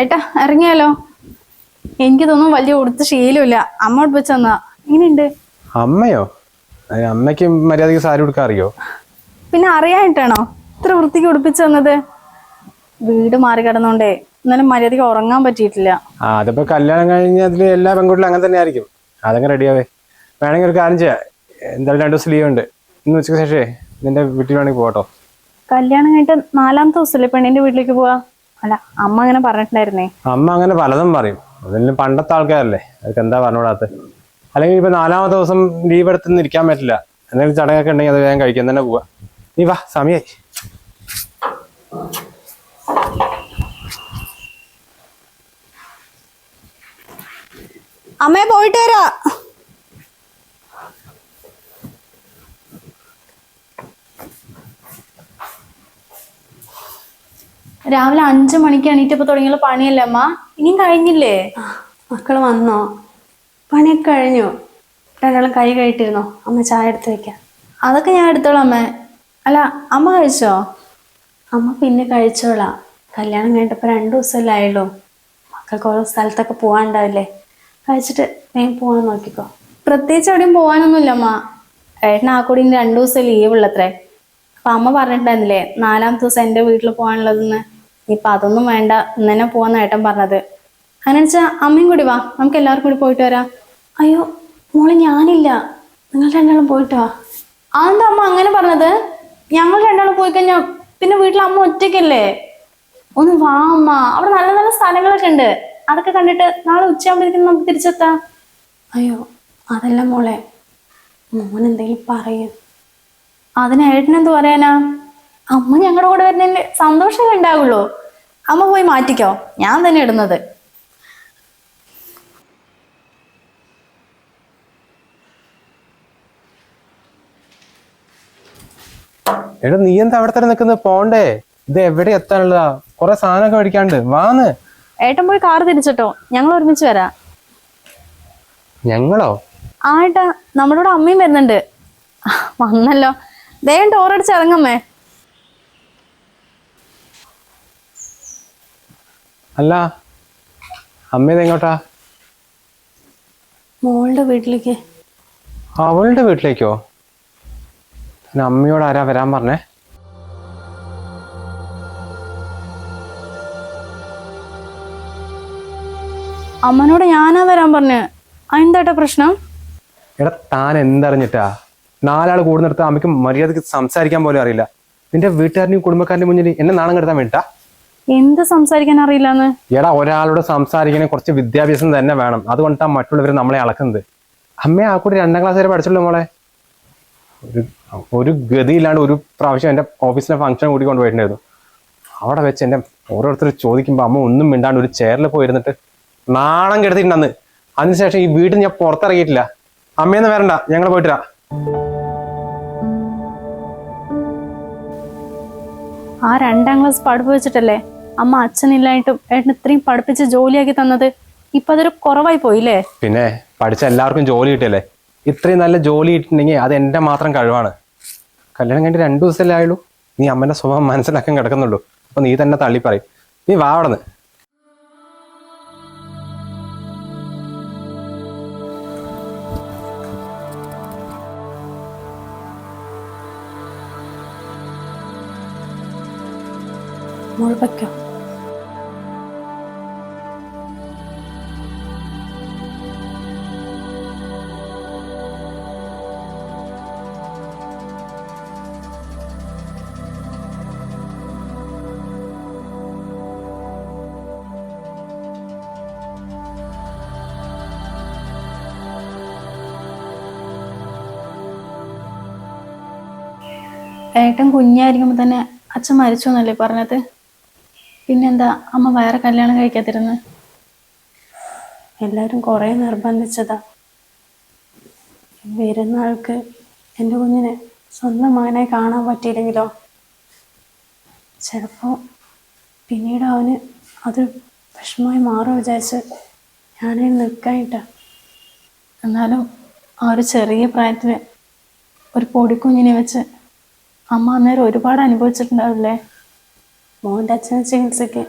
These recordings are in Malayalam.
ഏട്ടാ ഇറങ്ങിയാലോ? എനിക്ക് തോന്നുന്നു വലിയ കൊടുത്ത ശീലമില്ല. അമ്മ ഉടുപ്പിച്ച് തന്നാ. എങ്ങനെയുണ്ട്? അമ്മയോ? അമ്മയ്ക്ക് മര്യാദയ്ക്ക് സാരി ഉടുക്കാൻ അറിയോ? പിന്നെ അറിയാനിട്ടാണോ ഇത്ര വൃത്തിക്ക് ഉടുപ്പിച്ച് തന്നത്? വീട് മാറി കിടന്നോണ്ടേ എന്നാലും മര്യാദയ്ക്ക് ഉറങ്ങാൻ പറ്റിയിട്ടില്ല. അതിപ്പോ കല്യാണം കഴിഞ്ഞതിൽ എല്ലാ പെൺകുട്ടികളും അങ്ങനെ തന്നെ ആയിരിക്കും. അതങ്ങ് റെഡിയാവേ. വേണമെങ്കിൽ ഒരു കാര്യം ചെയ്യാം. എന്തായാലും 2 ദിവസം ലീവ് ഉണ്ട്. ഇന്ന് ഉച്ചയ്ക്ക് ശേഷമേ നിന്റെ വീട്ടിൽ വേണമെങ്കിൽ പോകട്ടോ. കല്യാണം കഴിഞ്ഞിട്ട് 4ാമത്തെ ദിവസമല്ലേ പെണ്ണിന്റെ വീട്ടിലേക്ക് പോവാ? അല്ല, അമ്മ അങ്ങനെ പറഞ്ഞിട്ടുണ്ടായിരുന്നേ. അമ്മ അങ്ങനെ പലതും പറയും. അതെല്ലാം പണ്ടത്തെ ആൾക്കാരല്ലേ, അതൊക്കെ എന്താ പറഞ്ഞോടാത്ത. അല്ലെങ്കിൽ ഇപ്പൊ 4ാമത്തെ ദിവസം ലീവ് എടുത്തൊന്നും ഇരിക്കാൻ പറ്റില്ല. എന്തെങ്കിലും ചടങ്ങൊക്കെ ഉണ്ടെങ്കിൽ അത് വേഗം കഴിക്കാൻ തന്നെ പോവാ. നീ വാ, സമയായി. അമ്മയെ പോയിട്ട് വരാ. രാവിലെ 5 മണിക്ക് എണീറ്റപ്പോ തുടങ്ങിയുള്ള പണിയല്ലേ അമ്മ? ഇനിയും കഴിഞ്ഞില്ലേ? മക്കള് വന്നോ? പണിയൊക്കെ കഴിഞ്ഞു. രണ്ടാളും കൈ കഴിട്ടിരുന്നോ? അമ്മ ചായ എടുത്ത് വെക്കാം. അതൊക്കെ ഞാൻ എടുത്തോളാം അമ്മേ. അല്ല, അമ്മ കഴിച്ചോ? അമ്മ പിന്നെ കഴിച്ചോളാം. കല്യാണം കഴിഞ്ഞിട്ടിപ്പോൾ 2 ദിവസമല്ലേ ആയുള്ളൂ. മക്കൾക്ക് ഓരോ സ്ഥലത്തൊക്കെ പോകാനുണ്ടാവില്ലേ. കഴിച്ചിട്ട് വേഗം പോകാൻ നോക്കിക്കോ. പ്രത്യേകിച്ച് എവിടെയും പോകാനൊന്നുമില്ല അമ്മ. ഏട്ടന് ആ കൂടി 2 ദിവസം ലീവ് ഉള്ളത്രേ. അപ്പൊ അമ്മ പറഞ്ഞിട്ടുണ്ടായിരുന്നില്ലേ 4ാമത്തെ ദിവസം എന്റെ വീട്ടിൽ പോകാനുള്ളതെന്ന്. ഇപ്പൊ അതൊന്നും വേണ്ട, ഇന്ന് തന്നെ പോവാന്ന് ഏട്ടൻ പറഞ്ഞത്. അങ്ങനെ വെച്ചാ അമ്മയും കൂടി വാ, നമുക്ക് എല്ലാവർക്കും കൂടി പോയിട്ട് വരാം. അയ്യോ മോളെ, ഞാനില്ല. നിങ്ങൾ രണ്ടാളും പോയിട്ട് വാ. അതെന്താ അമ്മ അങ്ങനെ പറഞ്ഞത്? ഞങ്ങൾ രണ്ടാളും പോയി കഴിഞ്ഞാൽ പിന്നെ വീട്ടിൽ അമ്മ ഒറ്റയ്ക്കല്ലേ? ഒന്ന് വാ അമ്മ, അവിടെ നല്ല നല്ല സ്ഥലങ്ങളൊക്കെ ഉണ്ട്. അതൊക്കെ കണ്ടിട്ട് നാളെ ഉച്ചയാകുമ്പോഴേക്കും നമുക്ക് തിരിച്ചെത്താം. അയ്യോ അതല്ല മോളെ, മോൻ എന്തെങ്കിലും പറയും. അതിന് ഏട്ടനെന്ത് പറയാനാ? അമ്മ ഞങ്ങളുടെ കൂടെ വരുന്നതിന് സന്തോഷമേ ഉണ്ടാവുള്ളൂ. അമ്മ പോയി മാറ്റിക്കോ, ഞാൻ തന്നെ ഇടുന്നത്. എടാ, നീ എന്താ അവിടെ തന്നെ നിൽക്കുന്നത്? പോണ്ടേ? ഇത് എവിടെ എത്താനുള്ളതാ? കുറെ സാധനമൊക്കെ മേടിക്കാണ്ട്. വാന്ന്. ഏട്ടൻ പോയി കാർ തിരിച്ചിട്ടോ, ഞങ്ങൾ ഒരുമിച്ച് വരാം. ഞങ്ങളോ? ആ ഏട്ടാ, നമ്മുടെ കൂടെ അമ്മയും വരുന്നുണ്ട്. വന്നല്ലോ. വേഗം ഡോറടിച്ച് ഇറങ്ങമ്മേ. അല്ല, അമ്മയത് എങ്ങോട്ടാ? മോളുടെ വീട്ടിലേക്ക്. അവളുടെ വീട്ടിലേക്കോ? അമ്മയോട് ആരാ വരാൻ പറഞ്ഞേ? അമ്മനോട് ഞാനാ വരാൻ പറഞ്ഞ്. അതെന്താട്ടാ പ്രശ്നം? എടാ, താൻ എന്തറിഞ്ഞിട്ടാ? 4 ആൾ കൂടുന്നിടത്ത് അമ്മയ്ക്ക് മര്യാദക്ക് സംസാരിക്കാൻ പോലും അറിയില്ല. നിന്റെ വീട്ടുകാരനെയും കുടുംബക്കാരന്റെ മുന്നിൽ എന്നെ നാണം കെടുത്താൻ വേണ്ടിട്ടാ? എന്ത് സംസാരിക്കാൻ അറിയില്ലാന്ന്? എടാ, ഒരാളോട് സംസാരിക്കണേ കുറച്ച് വിദ്യാഭ്യാസം തന്നെ വേണം. അതുകൊണ്ടാ മറ്റുള്ളവർ നമ്മളെ അളക്കുന്നത്. അമ്മയെ ആ കൂടി 2ാം ക്ലാസ് വരെ പഠിച്ചുള്ളൂ മോളെ. ഒരു ഗതിയില്ലാണ്ട് ഒരു പ്രാവശ്യം എൻ്റെ ഓഫീസിലെ ഫംഗ്ഷൻ കൂടി കൊണ്ടുപോയിട്ടുണ്ടായിരുന്നു. അവിടെ വെച്ച് എൻ്റെ ഓരോരുത്തർ ചോദിക്കുമ്പോൾ അമ്മ ഒന്നും മിണ്ടാണ്ട് ഒരു ചെയറിൽ പോയിരുന്നിട്ട് നാണം കെടുത്തിട്ടുണ്ടെന്ന്. അതിനുശേഷം ഈ വീട്ടിൽ ഞാൻ പുറത്തിറങ്ങിയിട്ടില്ല. അമ്മയൊന്നും വരണ്ട, ഞങ്ങൾ പോയിട്ടാ. ആ 2ാം ക്ലാസ് പഠിപ്പിച്ചിട്ടല്ലേ അമ്മ അച്ഛനില്ലായിട്ടും ഏട്ടന് ഇത്രയും പഠിപ്പിച്ച് ജോലിയാക്കി തന്നത്. ഇപ്പൊ അതൊരു കുറവായി പോയില്ലേ? പിന്നെ പഠിച്ച എല്ലാവർക്കും ജോലി കിട്ടിയല്ലേ. ഇത്രയും നല്ല ജോലി കിട്ടിയിട്ടുണ്ടെങ്കിൽ അത് എൻ്റെ മാത്രം കഴിവാണ്. കല്യാണം കഴിഞ്ഞിട്ട് 2 ദിവസമല്ലേ ആയുള്ളൂ. നീ അമ്മൻ്റെ സ്വഭാവം മനസ്സിലാക്കാൻ കിടക്കുന്നുള്ളൂ. അപ്പൊ നീ തന്നെ തള്ളി പറയും. നീ വാ അവിടുന്ന്. മോൾ വയ്ക്കോ. ഏട്ടൻ കുഞ്ഞായിരിക്കുമ്പോ തന്നെ അച്ഛൻ മരിച്ചു എന്നല്ലേ പറഞ്ഞത്? പിന്നെന്താ അമ്മ വേറെ കല്യാണം കഴിക്കാതിരുന്ന്? എല്ലാവരും കുറേ നിർബന്ധിച്ചതാ. വരുന്ന ആൾക്ക് എൻ്റെ കുഞ്ഞിനെ സ്വന്തം മകനെ കാണാൻ പറ്റിയില്ലെങ്കിലോ? ചിലപ്പോൾ പിന്നീട് അവന് അത് വിഷമമായി മാറും വിചാരിച്ച് ഞാനതിന് നിൽക്കാനിട്ടാ. എന്നാലും ആ ഒരു ചെറിയ പ്രായത്തിൽ ഒരു പൊടിക്കുഞ്ഞിനെ വെച്ച് അമ്മ അന്നേരം ഒരുപാട് അനുഭവിച്ചിട്ടുണ്ടാവില്ലേ? മോൻ്റെ അച്ഛനെ ചികിത്സയ്ക്ക്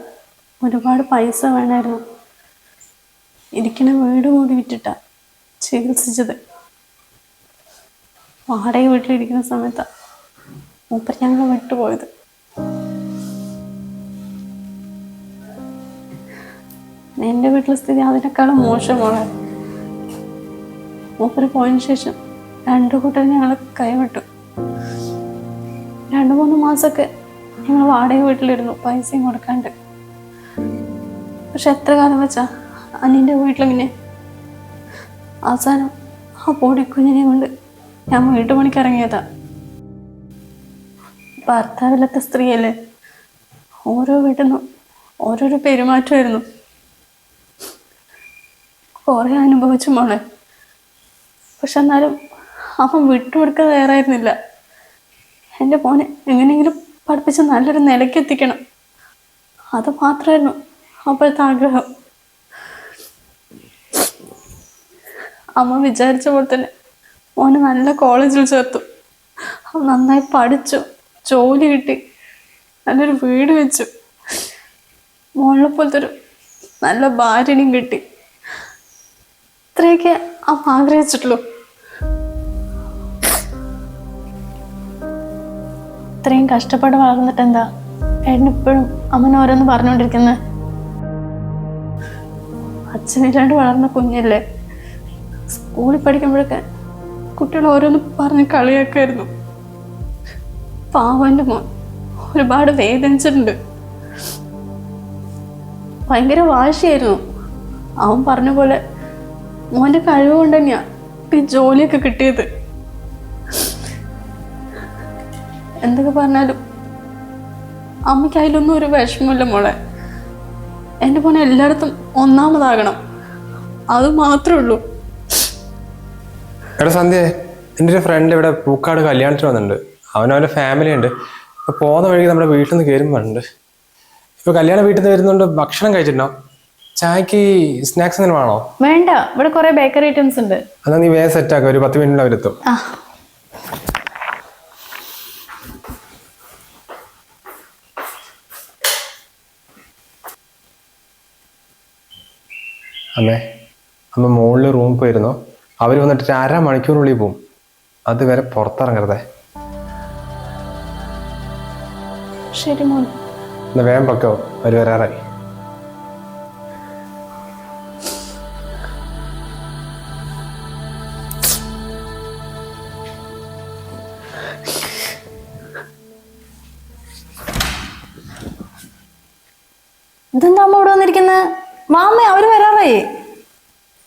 ഒരുപാട് പൈസ വേണമായിരുന്നു. ഇരിക്കണ വീട് കൂടി വിറ്റിട്ടാ ചികിത്സിച്ചത്. വാടക വീട്ടിലിരിക്കുന്ന സമയത്താ മൂപ്പർ ഞങ്ങൾ വിട്ടുപോയത്. എൻ്റെ വീട്ടിലെ സ്ഥിതി അതിനേക്കാളും മോശമാണ്. മൂപ്പര് പോയതിനു ശേഷം 2 കൂട്ടർ ഞങ്ങൾ കൈവിട്ടു. 2-3 മാസമൊക്കെ ഞങ്ങൾ വാടക വീട്ടിലിരുന്നു, പൈസയും കൊടുക്കാണ്ട്. പക്ഷെ എത്ര കാലം വെച്ചാ അനിയൻ്റെ വീട്ടിലിങ്ങനെ. അവസാനം ആ പൊടിക്കുഞ്ഞിനെ കൊണ്ട് ഞാൻ വീട്ടുപണിക്ക് ഇറങ്ങിയതാ. ഭർത്താവില്ലാത്ത സ്ത്രീയല്ലേ, ഓരോ വീട്ടിൽ നിന്നും ഓരോരോ പെരുമാറ്റമായിരുന്നു. കുറെ അനുഭവിച്ചു മോളെ. പക്ഷെ എന്നാലും അവൻ വിട്ടുകൊടുക്കാൻ തയ്യാറായിരുന്നില്ല. എൻ്റെ മോനെ എങ്ങനെയെങ്കിലും പഠിപ്പിച്ച് നല്ലൊരു നിലയ്ക്ക് എത്തിക്കണം, അത് മാത്രമായിരുന്നു അപ്പോഴത്തെ ആഗ്രഹം. അമ്മ വിചാരിച്ച പോലെ തന്നെ മോനെ നല്ല കോളേജിൽ ചേർത്തു. അവൻ നന്നായി പഠിച്ചു, ജോലി കിട്ടി, നല്ലൊരു വീട് വെച്ചു. മോളെ പോലത്തെ ഒരു നല്ല ഭാര്യനെയും കിട്ടി. ഇത്രയൊക്കെ അമ്മ ആഗ്രഹിച്ചിട്ടുള്ളൂ. ഇത്രയും കഷ്ടപ്പെട്ട് വളർന്നിട്ട് എന്താ ഏട്ടനിപ്പോഴും അമ്മൻ ഓരോന്ന് പറഞ്ഞുകൊണ്ടിരിക്കുന്നത്? അച്ഛനില്ലാണ്ട് വളർന്ന കുഞ്ഞല്ലേ. സ്കൂളിൽ പഠിക്കുമ്പോഴൊക്കെ കുട്ടികൾ ഓരോന്ന് പറഞ്ഞ് കളിയാക്കായിരുന്നു. പാവൻ്റെ മോൻ ഒരുപാട് വേദനിച്ചിട്ടുണ്ട്. ഭയങ്കര വാശിയായിരുന്നു. അവൻ പറഞ്ഞ പോലെ മോൻ്റെ കഴിവ് കൊണ്ട് തന്നെയാ ഈ ജോലിയൊക്കെ കിട്ടിയത്. എന്തൊക്കെ പറഞ്ഞാലും അമ്മയ്ക്ക് അതിലൊന്നും ഒരു വിഷമമില്ല മോളെ. എൻ്റെ മോനെ എല്ലായിടത്തും ഒന്നാമതാകണം, അത് മാത്രമേ ഉള്ളൂ. എടാ സന്ധ്യ, എൻ്റെ ഒരു ഫ്രണ്ട് ഇവിടെ പൂക്കാട് കല്യാണത്തിന് വന്നിട്ടുണ്ട്. അവനവൻ്റെ ഫാമിലി ഉണ്ട്. അപ്പോൾ പോകുന്ന വഴിക്ക് നമ്മുടെ വീട്ടിൽ നിന്ന് കയറുമ്പോഴുണ്ട്. ഇപ്പോൾ കല്യാണ വീട്ടിൽ നിന്ന് വരുന്നുണ്ട്. ഭക്ഷണം കഴിച്ചിട്ടുണ്ടോ? ചായക്ക് സ്നാക്സ് എന്തെങ്കിലും വേണോ? വേണ്ട, ഇവിടെ കുറെ ബേക്കറി ഐറ്റംസ് ഉണ്ട്. എന്നാൽ നീ വേഗം സെറ്റാക്കുക, ഒരു 10 മിനിറ്റിൽ അവരെത്തും. ആ അമ്മ മുകളിൽ റൂമിൽ പോയിരുന്നോ? അവർ വന്നിട്ട് 1/2 മണിക്കൂറിനുള്ളിൽ പോവും. അതുവരെ പുറത്തിറങ്ങരുതേ. ശരി മോൻ. എന്നാ വേഗം പക്കോ, അവർ വരാറായി. ഇതെന്താ അമ്മ ഇവിടെ വന്നിരിക്കുന്നത്? മാമ അവര് വരാറായി.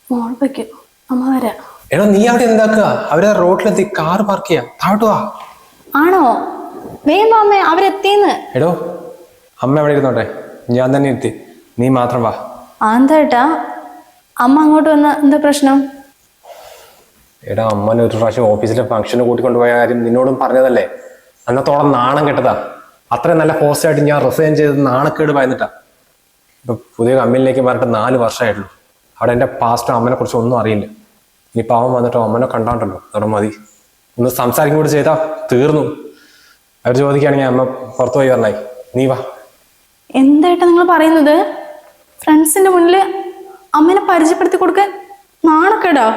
മോൾ വയ്ക്കോ, അമ്മ വരാം. എടാ നീ അവിടെ എന്താക്കുക? അവരെ റോഡിലെത്തി കാർ പാർക്ക് ചെയ്യാം. താഴോട്ട് വാ. ആണോ? വേഗം മാമേ, അവരെത്തിന്ന്. എടോ, അമ്മ എവിടെ ഇരുന്നോട്ടെ, ഞാൻ തന്നെ എത്തി. നീ മാത്രം വാ. എന്താ അമ്മ അങ്ങോട്ട് വന്ന എന്താ പ്രശ്നം? എടാ, അമ്മനെ ഒരു പ്രാവശ്യം ഓഫീസിലെ ഫംഗ്ഷന് കൂട്ടിക്കൊണ്ടുപോയ കാര്യം നിന്നോടും പറഞ്ഞതല്ലേ? അന്നത്തോളം നാണം കെട്ടതാ. അത്രയും നല്ല പോസ്റ്റായിട്ട് ഞാൻ റിസൈൻ ചെയ്തത് നാണക്കേട് ഭയന്നിട്ടാ. ഇപ്പൊ പുതിയ കമ്പനിയിലേക്ക് പറഞ്ഞിട്ട് 4 വർഷമായിട്ടുള്ളൂ. അവിടെ എൻ്റെ പാസ്റ്റോ അമ്മനെ കുറിച്ച് ഒന്നും അറിയില്ല. ഇനിയിപ്പോൾ അവൻ വന്നിട്ടോ അമ്മനെ കണ്ടാണ്ടല്ലോ, അവിടെ മതി. ഒന്ന് സംസാരിക്കും കൂടി ചെയ്താൽ തീർന്നു. അവർ ചോദിക്കുകയാണെങ്കിൽ അമ്മ പുറത്തു പോയി പറഞ്ഞായി. നീ വാ. എന്തായിട്ടാ നിങ്ങൾ പറയുന്നത്? ഫ്രണ്ട്സിന്റെ മുന്നിൽ അമ്മനെ പരിചയപ്പെടുത്തി കൊടുക്കാൻ നാണക്കേടാ?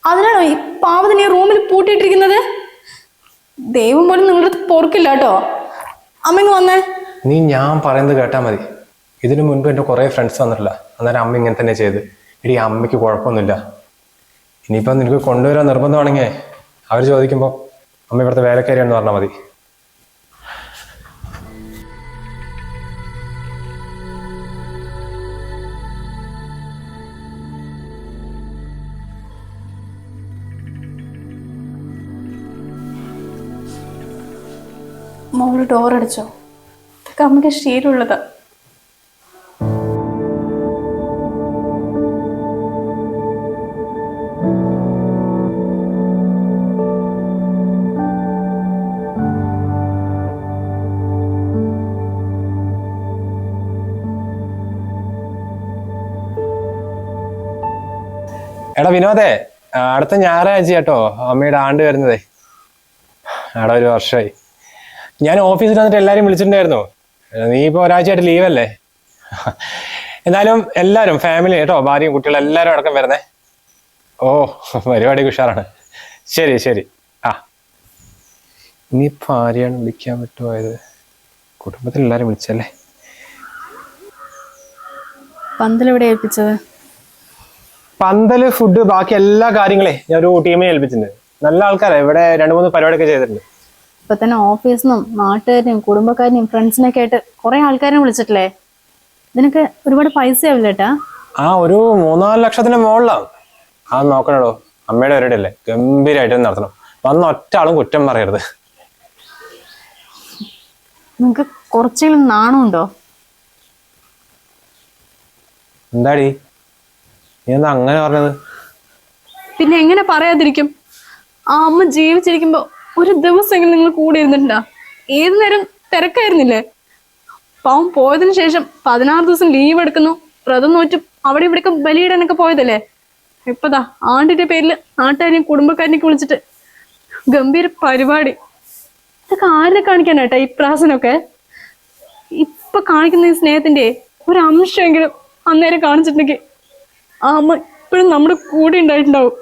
അതിനാണോ ഈ പാവത്തിനെ ഈ റൂമിൽ പൂട്ടിയിട്ടിരിക്കുന്നത്? ദൈവം പോലും നിങ്ങളുടെ അടുത്ത് പൊറുക്കില്ല കേട്ടോ. അമ്മ വന്നേ. നീ ഞാൻ പറയുന്നത് കേട്ടാൽ മതി. ഇതിനു മുൻപ് എൻ്റെ കുറേ ഫ്രണ്ട്സ് വന്നിട്ടില്ല. അന്നേരം അമ്മ ഇങ്ങനെ തന്നെ ചെയ്ത്. ഇനി അമ്മയ്ക്ക് കുഴപ്പമൊന്നുമില്ല. ഇനിയിപ്പോൾ നിനക്ക് കൊണ്ടുവരാൻ നിർബന്ധമാണെങ്കിൽ അവർ ചോദിക്കുമ്പോൾ അമ്മ ഇവിടുത്തെ വേലക്കാരിയാണെന്ന് പറഞ്ഞാൽ മതി. മോള് ഡോറടിച്ചോ? ഇതൊക്കെ അമ്മയ്ക്ക് ശീലമുള്ളതാ. എടാ വിനോദേ, അടുത്ത ഞായറാഴ്ച കേട്ടോ അമ്മയുടെ ആണ്ട് വരുന്നതേ. അവിടെ 1 വർഷമായി. ഞാൻ ഓഫീസിൽ വന്നിട്ട് എല്ലാവരും വിളിച്ചിട്ടുണ്ടായിരുന്നു. നീ ഇപ്പോൾ ഒരാഴ്ചയായിട്ട് ലീവല്ലേ? എന്നാലും എല്ലാവരും ഫാമിലി കേട്ടോ, ഭാര്യയും കുട്ടികളും എല്ലാവരും അടക്കം വരുന്നേ. ഓ പരിപാടി ഉഷാറാണ്. ശരി ശരി. ആ ഇനിയിപ്പോൾ ആരെയാണ് വിളിക്കാൻ പറ്റുമായത്? കുടുംബത്തിൽ എല്ലാവരും വിളിച്ചല്ലേ. പന്തലെവിടെ ഏൽപ്പിച്ചത്? പന്തല്, ഫുഡ്, ബാക്കി എല്ലാ കാര്യങ്ങളെ ഞാൻ ഒരു ടീമിനെ ഏൽപ്പിച്ചിട്ടുണ്ട്. നല്ല ആൾക്കാരാണ് ഇവിടെ, 2-3 പരിപാടിയൊക്കെ ചെയ്തിട്ടുണ്ട്. ഇപ്പൊ തന്നെ ഓഫീസിൽ നിന്നും നാട്ടുകാരെയും കുടുംബക്കാരെയും ഫ്രണ്ട്സിനൊക്കെ ആയിട്ട് കുറെ ആൾക്കാരെ വിളിച്ചിട്ടില്ലേ? ഇതിനൊക്കെ ഒരുപാട് പൈസ ആവില്ല ഏട്ടാ? ആ ഒരു 3-4 ലക്ഷത്തിന് മുകളിലാണ്. ആ നോക്കണോ, അമ്മയുടെ പരിപാടി അല്ലേ, ഗംഭീരമായിട്ട് നടത്തണം. വന്ന ഒറ്റ ആളും കുറ്റം പറയരുത്. നിങ്ങക്ക് കുറച്ചെങ്കിലും നാണമുണ്ടോ? എന്താടി നീ എന്താ അങ്ങനെ പറഞ്ഞത്? പിന്നെ എങ്ങനെ പറയാതിരിക്കും? ആ അമ്മ ജീവിച്ചിരിക്കുമ്പോ ഒരു ദിവസമെങ്കിലും നിങ്ങൾ കൂടെ ഇരുന്നിട്ടുണ്ടാ? ഏതു നേരം തിരക്കായിരുന്നില്ലേ? പാവം പോയതിനു ശേഷം 16 ദിവസം ലീവ് എടുക്കുന്നു, വ്രതം നോറ്റും അവിടെ ഇവിടേക്ക് ബലിയിടാനൊക്കെ പോയതല്ലേ. ഇപ്പതാ ആണ്ടിന്റെ പേരിൽ നാട്ടുകാരെയും കുടുംബക്കാരനെയൊക്കെ വിളിച്ചിട്ട് ഗംഭീര പരിപാടി. ഇതൊക്കെ ആരെ കാണിക്കാനായിട്ടാ ഈ പ്രാസനൊക്കെ? ഇപ്പൊ കാണിക്കുന്ന ഈ സ്നേഹത്തിന്റെ ഒരു അംശമെങ്കിലും അന്നേരം കാണിച്ചിട്ടുണ്ടെങ്കിൽ ആ അമ്മ ഇപ്പോഴും നമ്മുടെ കൂടെ ഉണ്ടായിട്ടുണ്ടാവും.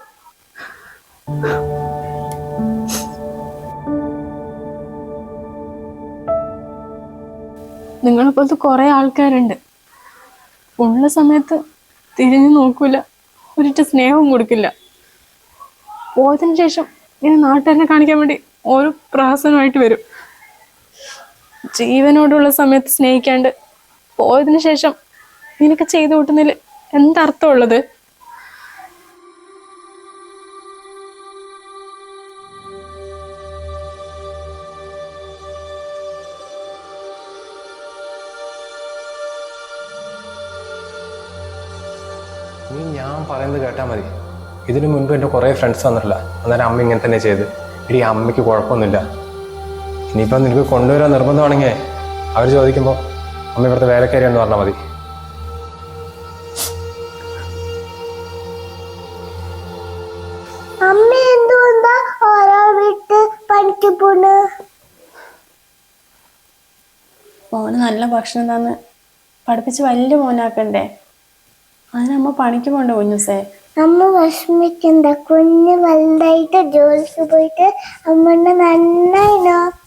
നിങ്ങളെപ്പോലത്തെ കുറെ ആൾക്കാരുണ്ട്, ഉള്ള സമയത്ത് തിരിഞ്ഞു നോക്കൂല, ഒരിട്ട് സ്നേഹവും കൊടുക്കില്ല. പോയതിനു ശേഷം ഇങ്ങനെ നാട്ടുകാരനെ കാണിക്കാൻ വേണ്ടി ഓരോ പ്രാസനമായിട്ട് വരും. ജീവനോടുള്ള സമയത്ത് സ്നേഹിക്കാണ്ട് പോയതിനു ശേഷം നിനക്ക് ചെയ്തു കൂട്ടുന്നതിൽ എന്തർത്ഥമുള്ളത്? നീ ഞാൻ പറയുന്നത് കേട്ടാൽ മതി. ഇതിനു മുൻപ് എൻ്റെ കുറേ ഫ്രണ്ട്സ് വന്നിട്ടില്ല, അന്നേരം അമ്മ ഇങ്ങനെ തന്നെ ചെയ്ത്. ഇനി അമ്മയ്ക്ക് കുഴപ്പമൊന്നുമില്ല. ഇനിയിപ്പം നിനക്ക് കൊണ്ടുവരാൻ നിർബന്ധമാണെങ്കിൽ അവർ ചോദിക്കുമ്പോൾ അമ്മ ഇവിടുത്തെ വേലക്കാരിയാണെന്ന് പറഞ്ഞാൽ മതി. അമ്മ എന്തുകൊണ്ടാ ഓരോ വീട്ട് പണിക്ക് പോണ്? മോന് നല്ല ഭക്ഷണം തന്ന് പഠിപ്പിച്ച് വലിയ മോനാക്കണ്ടേ, അതിനമ്മ പണിക്ക് പോണ്ടേ കുഞ്ഞുസേ? അമ്മ വിഷമിക്കണ്ട, കുഞ്ഞ് വലുതായിട്ട് ജോലിക്ക് പോയിട്ട് അമ്മനെ നന്നായി നോക്കണം.